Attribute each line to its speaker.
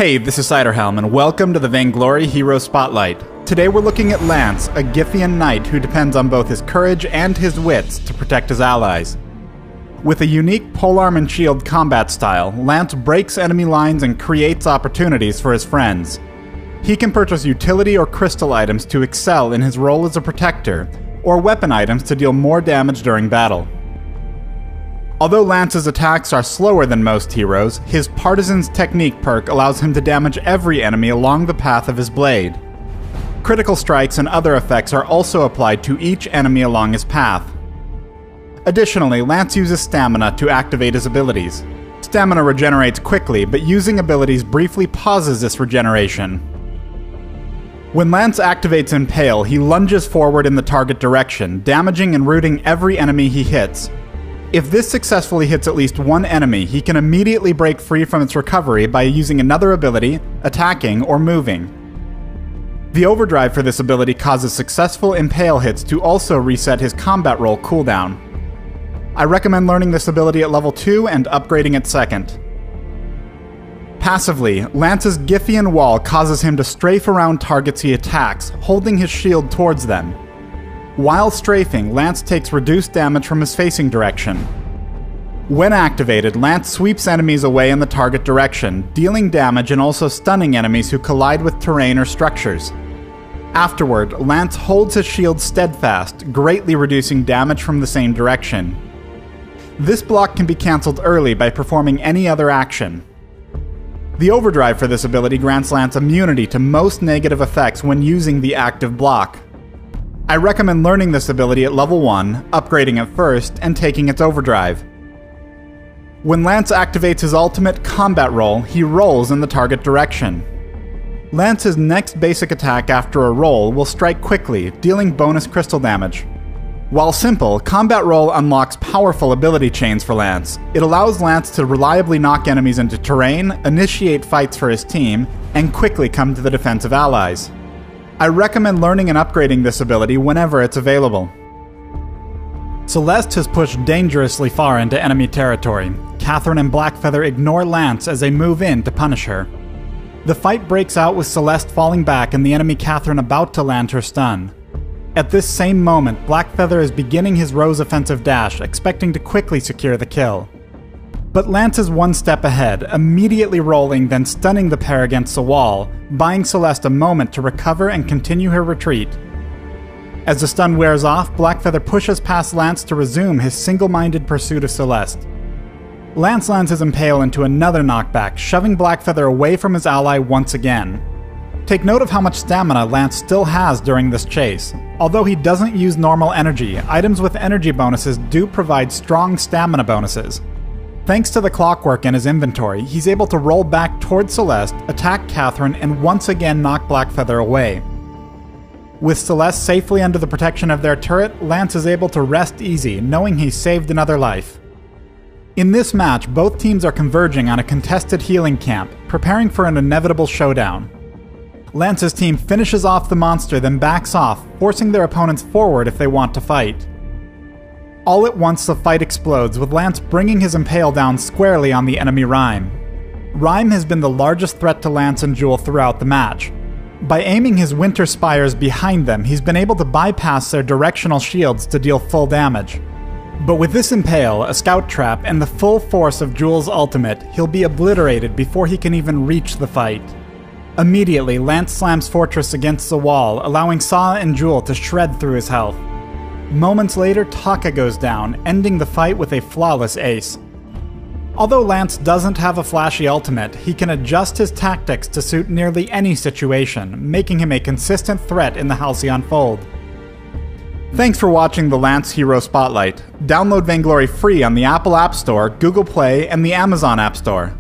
Speaker 1: Hey, this is Ciderhelm, and welcome to the Vainglory Hero Spotlight. Today we're looking at Lance, a Githian knight who depends on both his courage and his wits to protect his allies. With a unique polearm and shield combat style, Lance breaks enemy lines and creates opportunities for his friends. He can purchase utility or crystal items to excel in his role as a protector, or weapon items to deal more damage during battle. Although Lance's attacks are slower than most heroes, his Partisan's Technique perk allows him to damage every enemy along the path of his blade. Critical strikes and other effects are also applied to each enemy along his path. Additionally, Lance uses stamina to activate his abilities. Stamina regenerates quickly, but using abilities briefly pauses this regeneration. When Lance activates Impale, he lunges forward in the target direction, damaging and rooting every enemy he hits. If this successfully hits at least one enemy, he can immediately break free from its recovery by using another ability, attacking, or moving. The overdrive for this ability causes successful Impale hits to also reset his combat roll cooldown. I recommend learning this ability at level 2 and upgrading it second. Passively, Lance's Githian wall causes him to strafe around targets he attacks, holding his shield towards them. While strafing, Lance takes reduced damage from his facing direction. When activated, Lance sweeps enemies away in the target direction, dealing damage and also stunning enemies who collide with terrain or structures. Afterward, Lance holds his shield steadfast, greatly reducing damage from the same direction. This block can be cancelled early by performing any other action. The overdrive for this ability grants Lance immunity to most negative effects when using the active block. I recommend learning this ability at level 1, upgrading it first, and taking its overdrive. When Lance activates his ultimate combat roll, he rolls in the target direction. Lance's next basic attack after a roll will strike quickly, dealing bonus crystal damage. While simple, combat roll unlocks powerful ability chains for Lance. It allows Lance to reliably knock enemies into terrain, initiate fights for his team, and quickly come to the defense of allies. I recommend learning and upgrading this ability whenever it's available. Celeste has pushed dangerously far into enemy territory. Catherine and Blackfeather ignore Lance as they move in to punish her. The fight breaks out with Celeste falling back and the enemy Catherine about to land her stun. At this same moment, Blackfeather is beginning his Rose offensive dash, expecting to quickly secure the kill. But Lance is one step ahead, immediately rolling, then stunning the pair against the wall, buying Celeste a moment to recover and continue her retreat. As the stun wears off, Blackfeather pushes past Lance to resume his single-minded pursuit of Celeste. Lance lands his Impale into another knockback, shoving Blackfeather away from his ally once again. Take note of how much stamina Lance still has during this chase. Although he doesn't use normal energy, items with energy bonuses do provide strong stamina bonuses. Thanks to the clockwork in his inventory, he's able to roll back towards Celeste, attack Catherine, and once again knock Blackfeather away. With Celeste safely under the protection of their turret, Lance is able to rest easy, knowing he's saved another life. In this match, both teams are converging on a contested healing camp, preparing for an inevitable showdown. Lance's team finishes off the monster, then backs off, forcing their opponents forward if they want to fight. All at once, the fight explodes, with Lance bringing his Impale down squarely on the enemy Rhyme. Rhyme has been the largest threat to Lance and Jewel throughout the match. By aiming his Winter Spires behind them, he's been able to bypass their directional shields to deal full damage. But with this Impale, a scout trap, and the full force of Jewel's ultimate, he'll be obliterated before he can even reach the fight. Immediately, Lance slams Fortress against the wall, allowing Saw and Jewel to shred through his health. Moments later, Taka goes down, ending the fight with a flawless ace. Although Lance doesn't have a flashy ultimate, he can adjust his tactics to suit nearly any situation, making him a consistent threat in the Halcyon Fold. Thanks for watching the Lance Hero Spotlight. Download Vainglory free on the Apple App Store, Google Play, and the Amazon App Store.